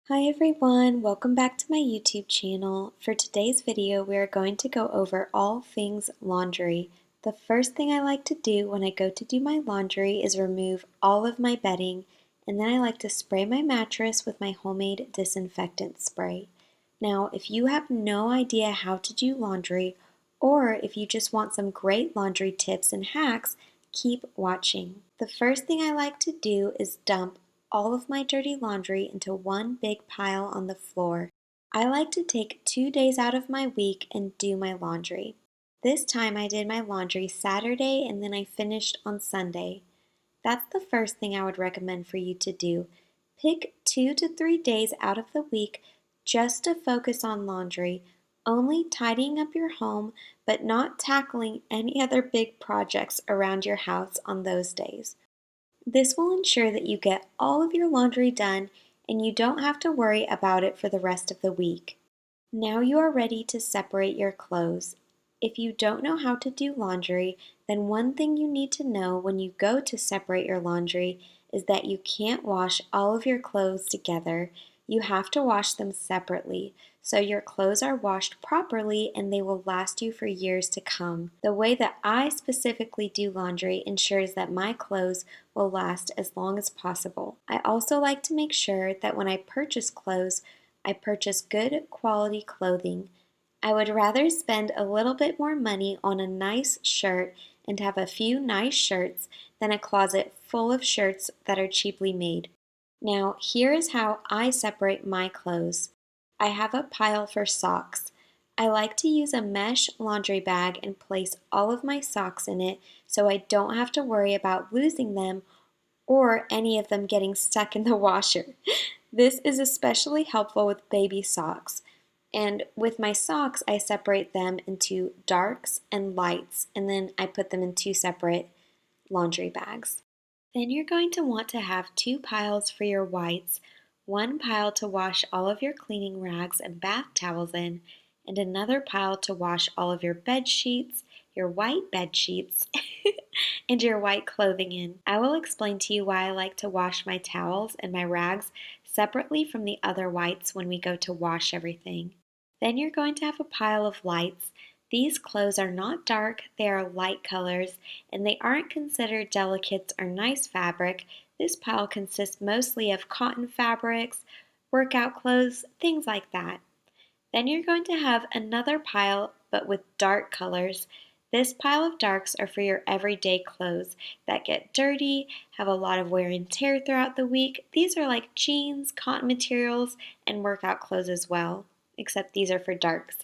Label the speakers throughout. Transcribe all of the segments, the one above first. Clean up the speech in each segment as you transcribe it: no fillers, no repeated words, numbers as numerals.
Speaker 1: Hi everyone, welcome back to my YouTube channel. For today's video, we are going to go over all things laundry. The first thing I like to do when I go to do my laundry is remove all of my bedding, and then I like to spray my mattress with my homemade disinfectant spray. Now, if you have no idea how to do laundry, or if you just want some great laundry tips and hacks, keep watching. The first thing I like to do is dump all of my dirty laundry into one big pile on the floor. I like to take 2 days out of my week and do my laundry. This time I did my laundry Saturday and then I finished on Sunday. That's the first thing I would recommend for you to do. Pick 2 to 3 days out of the week just to focus on laundry, only tidying up your home, but not tackling any other big projects around your house on those days. This will ensure that you get all of your laundry done and you don't have to worry about it for the rest of the week. Now you are ready to separate your clothes. If you don't know how to do laundry, then one thing you need to know when you go to separate your laundry is that you can't wash all of your clothes together. You have to wash them separately, so your clothes are washed properly and they will last you for years to come. The way that I specifically do laundry ensures that my clothes will last as long as possible. I also like to make sure that when I purchase clothes, I purchase good quality clothing. I would rather spend a little bit more money on a nice shirt and have a few nice shirts than a closet full of shirts that are cheaply made. Now, here is how I separate my clothes. I have a pile for socks. I like to use a mesh laundry bag and place all of my socks in it so I don't have to worry about losing them or any of them getting stuck in the washer. This is especially helpful with baby socks. And with my socks, I separate them into darks and lights, and then I put them in two separate laundry bags. Then you're going to want to have two piles for your whites, one pile to wash all of your cleaning rags and bath towels in, and another pile to wash all of your bed sheets, your white bed sheets, and your white clothing in. I will explain to you why I like to wash my towels and my rags separately from the other whites when we go to wash everything. Then you're going to have a pile of lights. These clothes are not dark, they are light colors, and they aren't considered delicates or nice fabric. This pile consists mostly of cotton fabrics, workout clothes, things like that. Then you're going to have another pile, but with dark colors. This pile of darks are for your everyday clothes that get dirty, have a lot of wear and tear throughout the week. These are like jeans, cotton materials, and workout clothes as well, except these are for darks.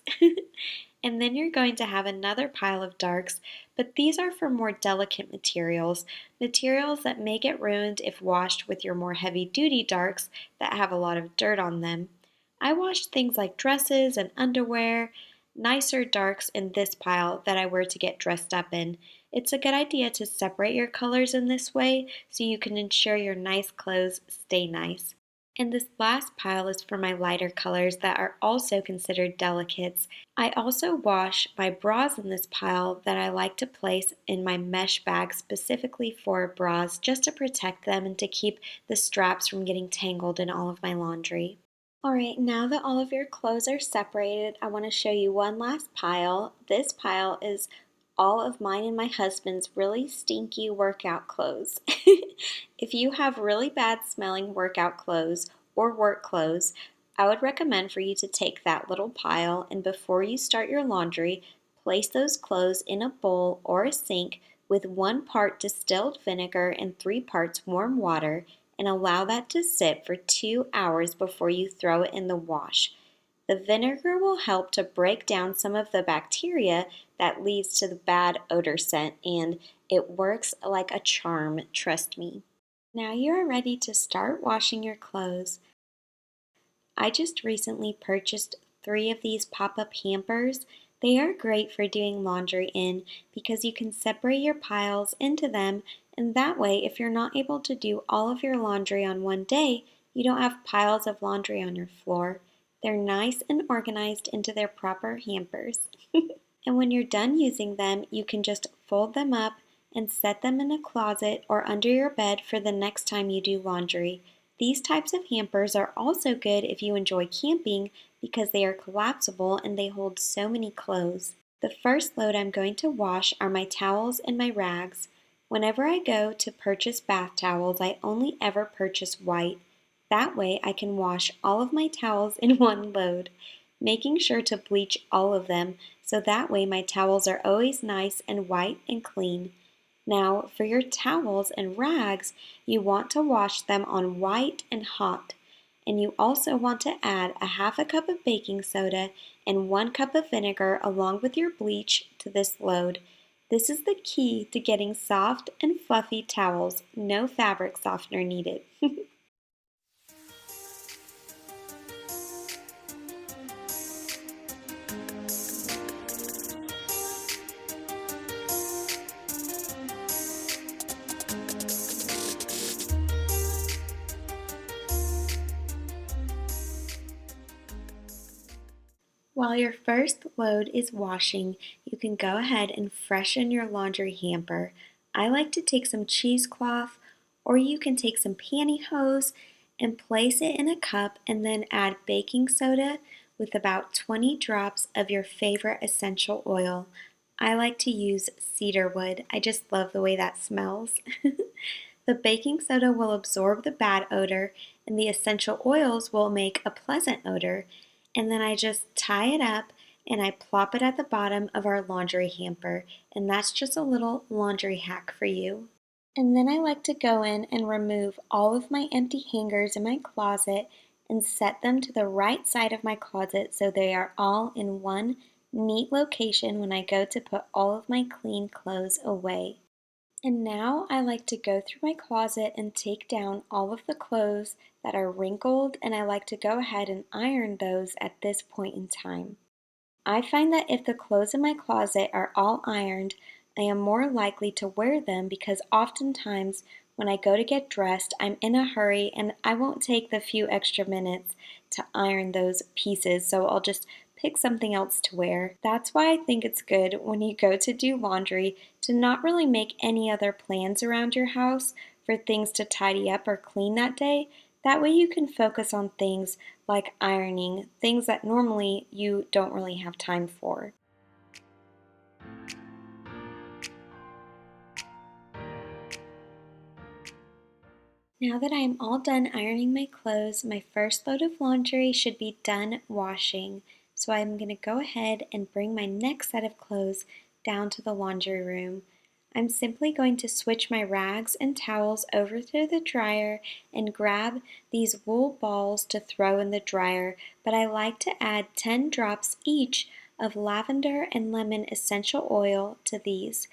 Speaker 1: And then you're going to have another pile of darks, but these are for more delicate materials, materials that may get ruined if washed with your more heavy-duty darks that have a lot of dirt on them. I washed things like dresses and underwear, nicer darks in this pile that I were to get dressed up in. It's a good idea to separate your colors in this way so you can ensure your nice clothes stay nice. And this last pile is for my lighter colors that are also considered delicates. I also wash my bras in this pile that I like to place in my mesh bag specifically for bras just to protect them and to keep the straps from getting tangled in all of my laundry. Alright, now that all of your clothes are separated, I want to show you one last pile. This pile is all of mine and my husband's really stinky workout clothes. If you have really bad smelling workout clothes or work clothes, I would recommend for you to take that little pile and before you start your laundry, place those clothes in a bowl or a sink with 1 part distilled vinegar and 3 parts warm water and allow that to sit for 2 hours before you throw it in the wash. The vinegar will help to break down some of the bacteria that leads to the bad odor scent, and it works like a charm, trust me. Now you are ready to start washing your clothes. I just recently purchased 3 of these pop-up hampers. They are great for doing laundry in because you can separate your piles into them, and that way if you're not able to do all of your laundry on one day, you don't have piles of laundry on your floor. They're nice and organized into their proper hampers. And when you're done using them, you can just fold them up and set them in a closet or under your bed for the next time you do laundry. These types of hampers are also good if you enjoy camping because they are collapsible and they hold so many clothes. The first load I'm going to wash are my towels and my rags. Whenever I go to purchase bath towels, I only ever purchase white. That way I can wash all of my towels in one load, making sure to bleach all of them so that way my towels are always nice and white and clean. Now, for your towels and rags, you want to wash them on white and hot. And you also want to add a half a cup of baking soda and 1 cup of vinegar along with your bleach to this load. This is the key to getting soft and fluffy towels. No fabric softener needed. While your first load is washing, you can go ahead and freshen your laundry hamper. I like to take some cheesecloth, or you can take some pantyhose and place it in a cup and then add baking soda with about 20 drops of your favorite essential oil. I like to use cedarwood. I just love the way that smells. The baking soda will absorb the bad odor, and the essential oils will make a pleasant odor. And then I just tie it up and I plop it at the bottom of our laundry hamper. And that's just a little laundry hack for you. And then I like to go in and remove all of my empty hangers in my closet and set them to the right side of my closet so they are all in one neat location when I go to put all of my clean clothes away. And now I like to go through my closet and take down all of the clothes that are wrinkled, and I like to go ahead and iron those at this point in time. I find that if the clothes in my closet are all ironed, I am more likely to wear them because oftentimes when I go to get dressed, I'm in a hurry and I won't take the few extra minutes to iron those pieces, so I'll just pick something else to wear. That's why I think it's good when you go to do laundry to not really make any other plans around your house for things to tidy up or clean that day. That way you can focus on things like ironing, things that normally you don't really have time for. Now that I am all done ironing my clothes, my first load of laundry should be done washing. So I'm going to go ahead and bring my next set of clothes down to the laundry room. I'm simply going to switch my rags and towels over to the dryer and grab these wool balls to throw in the dryer, but I like to add 10 drops each of lavender and lemon essential oil to these.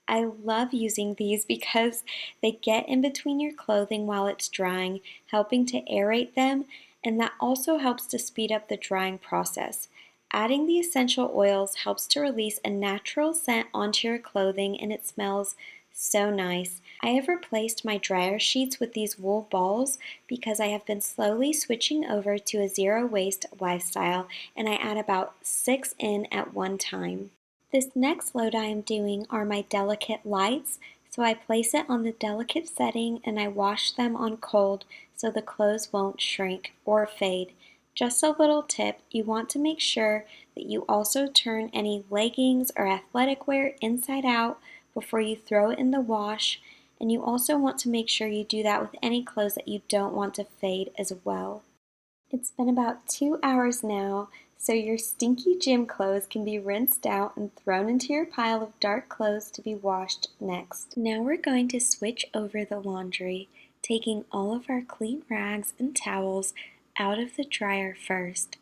Speaker 1: I love using these because they get in between your clothing while it's drying, helping to aerate them, and that also helps to speed up the drying process. Adding the essential oils helps to release a natural scent onto your clothing and it smells so nice. I have replaced my dryer sheets with these wool balls because I have been slowly switching over to a zero waste lifestyle and I add about 6 in at one time. This next load I am doing are my delicate lights, so I place it on the delicate setting and I wash them on cold so the clothes won't shrink or fade. Just a little tip, you want to make sure that you also turn any leggings or athletic wear inside out before you throw it in the wash, and you also want to make sure you do that with any clothes that you don't want to fade as well. It's been about 2 hours now, so your stinky gym clothes can be rinsed out and thrown into your pile of dark clothes to be washed next. Now we're going to switch over the laundry, taking all of our clean rags and towels out of the dryer first.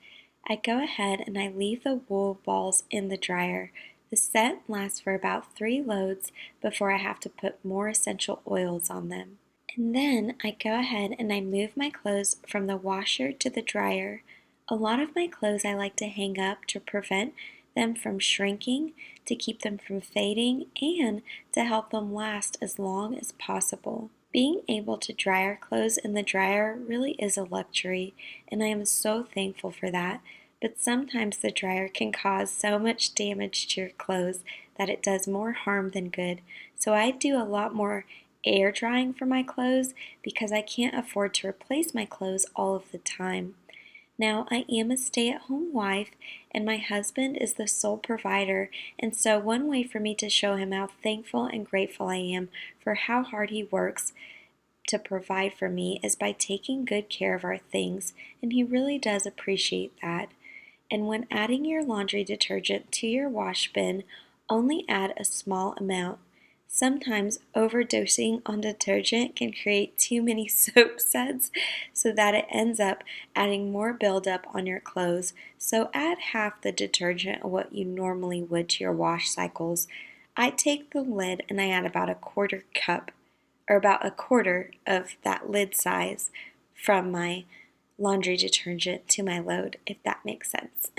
Speaker 1: I go ahead and I leave the wool balls in the dryer. The set lasts for about 3 loads before I have to put more essential oils on them. And then I go ahead and I move my clothes from the washer to the dryer. A lot of my clothes I like to hang up to prevent them from shrinking, to keep them from fading, and to help them last as long as possible. Being able to dry our clothes in the dryer really is a luxury, and I am so thankful for that. But sometimes the dryer can cause so much damage to your clothes that it does more harm than good. So I do a lot more air drying for my clothes because I can't afford to replace my clothes all of the time. Now, I am a stay-at-home wife, and my husband is the sole provider, and so one way for me to show him how thankful and grateful I am for how hard he works to provide for me is by taking good care of our things, and he really does appreciate that. And when adding your laundry detergent to your wash bin, only add a small amount. Sometimes overdosing on detergent can create too many soap suds so that it ends up adding more buildup on your clothes. So add half the detergent of what you normally would to your wash cycles. I take the lid and I add about a quarter cup, or about a quarter of that lid size from my laundry detergent to my load, if that makes sense.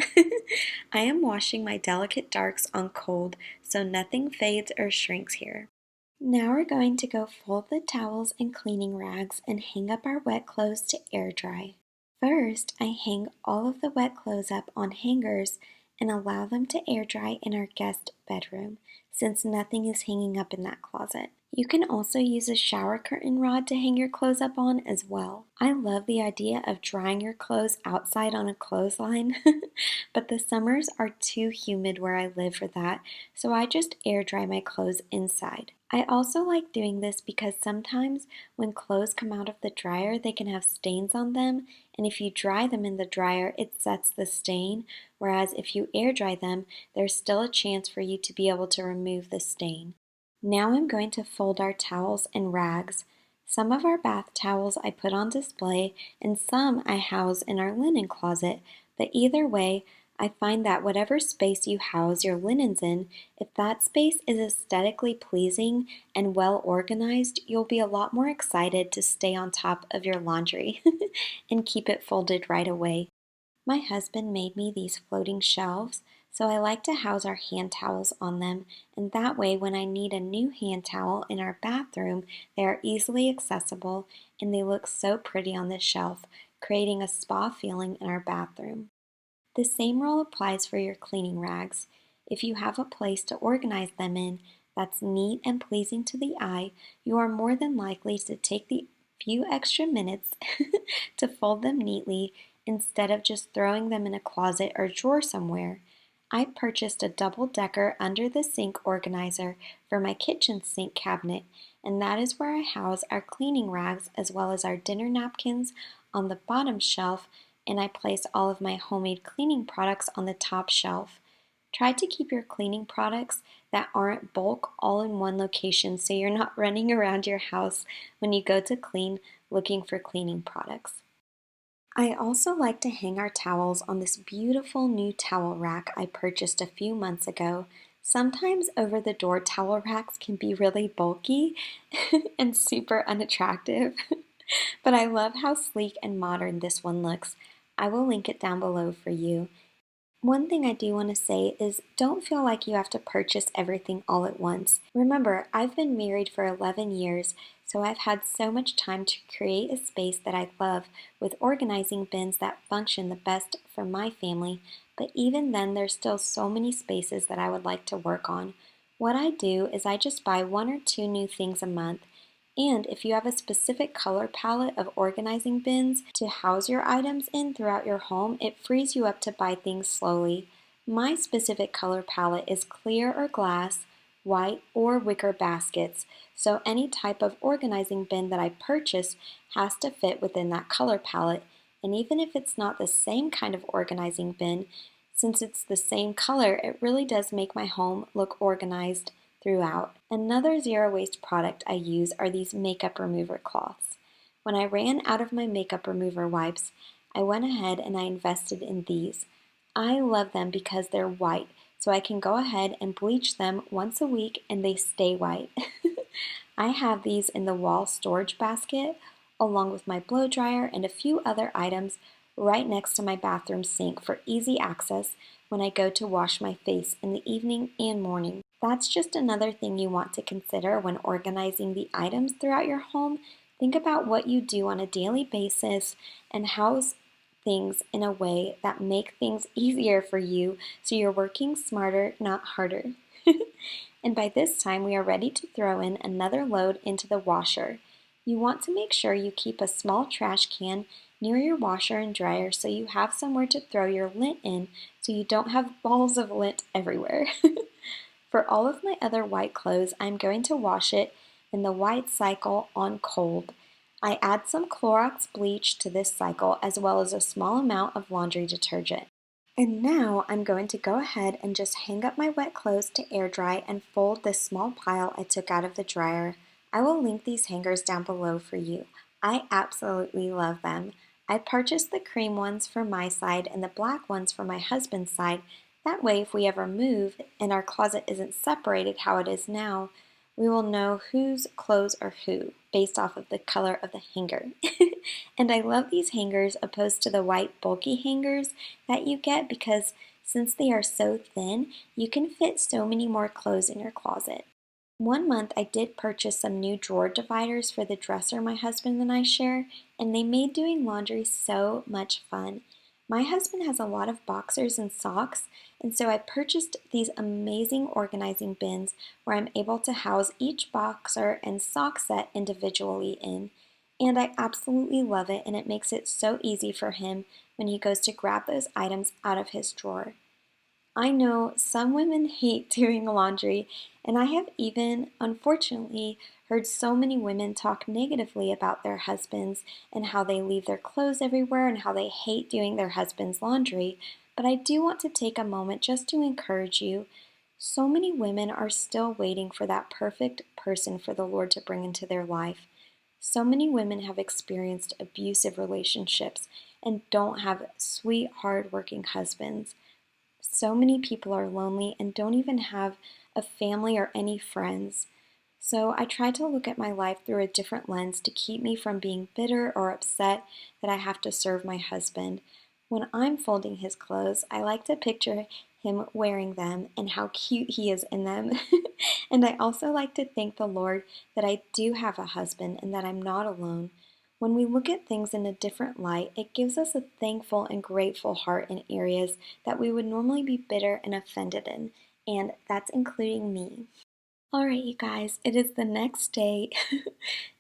Speaker 1: I am washing my delicate darks on cold, so nothing fades or shrinks here. Now we're going to go fold the towels and cleaning rags and hang up our wet clothes to air dry. First, I hang all of the wet clothes up on hangers and allow them to air dry in our guest bedroom, since nothing is hanging up in that closet. You can also use a shower curtain rod to hang your clothes up on as well. I love the idea of drying your clothes outside on a clothesline, but the summers are too humid where I live for that, so I just air dry my clothes inside. I also like doing this because sometimes when clothes come out of the dryer, they can have stains on them, and if you dry them in the dryer, it sets the stain, whereas if you air dry them, there's still a chance for you to be able to remove the stain. Now I'm going to fold our towels and rags. Some of our bath towels I put on display and some I house in our linen closet, but either way, I find that whatever space you house your linens in, if that space is aesthetically pleasing and well organized, you'll be a lot more excited to stay on top of your laundry and keep it folded right away. My husband made me these floating shelves, so I like to house our hand towels on them, and that way when I need a new hand towel in our bathroom, they are easily accessible and they look so pretty on the shelf, creating a spa feeling in our bathroom. The same rule applies for your cleaning rags. If you have a place to organize them in that's neat and pleasing to the eye, you are more than likely to take the few extra minutes to fold them neatly instead of just throwing them in a closet or drawer somewhere. I purchased a double-decker under-the-sink organizer for my kitchen sink cabinet, and that is where I house our cleaning rags as well as our dinner napkins on the bottom shelf, and I place all of my homemade cleaning products on the top shelf. Try to keep your cleaning products that aren't bulk all in one location so you're not running around your house when you go to clean looking for cleaning products. I also like to hang our towels on this beautiful new towel rack I purchased a few months ago. Sometimes over-the-door towel racks can be really bulky and super unattractive, but I love how sleek and modern this one looks. I will link it down below for you. One thing I do want to say is don't feel like you have to purchase everything all at once. Remember, I've been married for 11 years, so I've had so much time to create a space that I love with organizing bins that function the best for my family, but even then there's still so many spaces that I would like to work on. What I do is I just buy 1 or 2 new things a month. And if you have a specific color palette of organizing bins to house your items in throughout your home, it frees you up to buy things slowly. My specific color palette is clear or glass, white, or wicker baskets, so any type of organizing bin that I purchase has to fit within that color palette. And even if it's not the same kind of organizing bin, since it's the same color, it really does make my home look organized throughout. Another zero waste product I use are these makeup remover cloths. When I ran out of my makeup remover wipes, I went ahead and I invested in these. I love them because they're white, so I can go ahead and bleach them once a week and they stay white. I have these in the wall storage basket along with my blow dryer and a few other items right next to my bathroom sink for easy access when I go to wash my face in the evening and morning. That's just another thing you want to consider when organizing the items throughout your home. Think about what you do on a daily basis and house things in a way that make things easier for you so you're working smarter, not harder. And by this time, we are ready to throw in another load into the washer. You want to make sure you keep a small trash can near your washer and dryer so you have somewhere to throw your lint in so you don't have balls of lint everywhere. For all of my other white clothes, I'm going to wash it in the white cycle on cold. I add some Clorox bleach to this cycle as well as a small amount of laundry detergent. And now I'm going to go ahead and just hang up my wet clothes to air dry and fold this small pile I took out of the dryer. I will link these hangers down below for you. I absolutely love them. I purchased the cream ones for my side and the black ones for my husband's side. That way, if we ever move and our closet isn't separated how it is now, we will know whose clothes are who based off of the color of the hanger. And I love these hangers opposed to the white bulky hangers that you get because since they are so thin, you can fit so many more clothes in your closet. One month I did purchase some new drawer dividers for the dresser my husband and I share, and they made doing laundry so much fun. My husband has a lot of boxers and socks, and so I purchased these amazing organizing bins where I'm able to house each boxer and sock set individually in. And I absolutely love it, and it makes it so easy for him when he goes to grab those items out of his drawer. I know some women hate doing laundry, and I have even, unfortunately, heard so many women talk negatively about their husbands and how they leave their clothes everywhere and how they hate doing their husband's laundry. But I do want to take a moment just to encourage you. So many women are still waiting for that perfect person for the Lord to bring into their life. So many women have experienced abusive relationships and don't have sweet, hard-working husbands. So many people are lonely and don't even have a family or any friends. So I try to look at my life through a different lens to keep me from being bitter or upset that I have to serve my husband. When I'm folding his clothes, I like to picture him wearing them and how cute he is in them. And I also like to thank the Lord that I do have a husband and that I'm not alone. When we look at things in a different light, it gives us a thankful and grateful heart in areas that we would normally be bitter and offended in, and that's including me. Alright, you guys, it is the next day,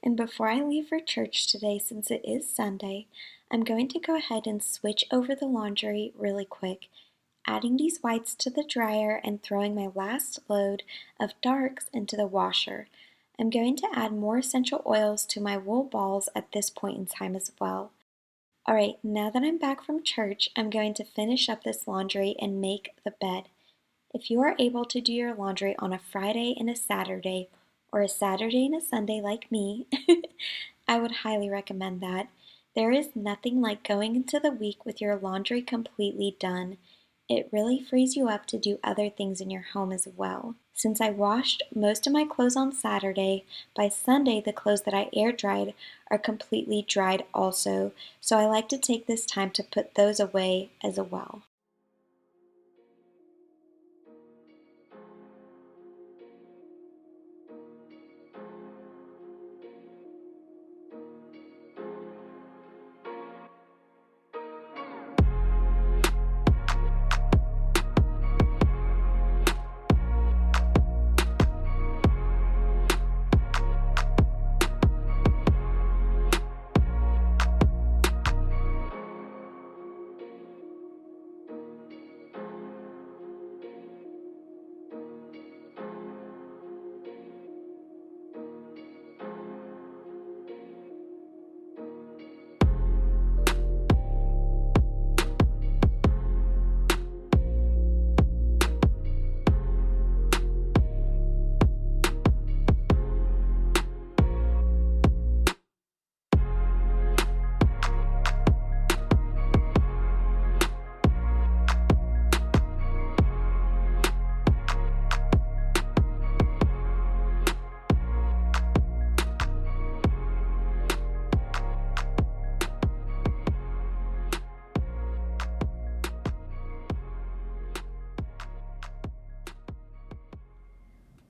Speaker 1: and before I leave for church today, since it is Sunday, I'm going to go ahead and switch over the laundry really quick, adding these whites to the dryer and throwing my last load of darks into the washer. I'm going to add more essential oils to my wool balls at this point in time as well. Alright, now that I'm back from church, I'm going to finish up this laundry and make the bed. If you are able to do your laundry on a Friday and a Saturday, or a Saturday and a Sunday like me, I would highly recommend that. There is nothing like going into the week with your laundry completely done. It really frees you up to do other things in your home as well. Since I washed most of my clothes on Saturday, by Sunday the clothes that I air dried are completely dried also, so I like to take this time to put those away as well.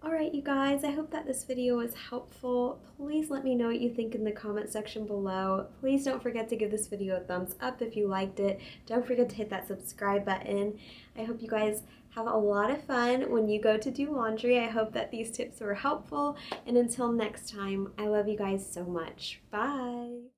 Speaker 1: Alright, you guys, I hope that this video was helpful. Please let me know what you think in the comment section below. Please don't forget to give this video a thumbs up if you liked it. Don't forget to hit that subscribe button. I hope you guys Have a lot of fun when you go to do laundry. I hope that these tips were helpful. And until next time, I love you guys so much. Bye.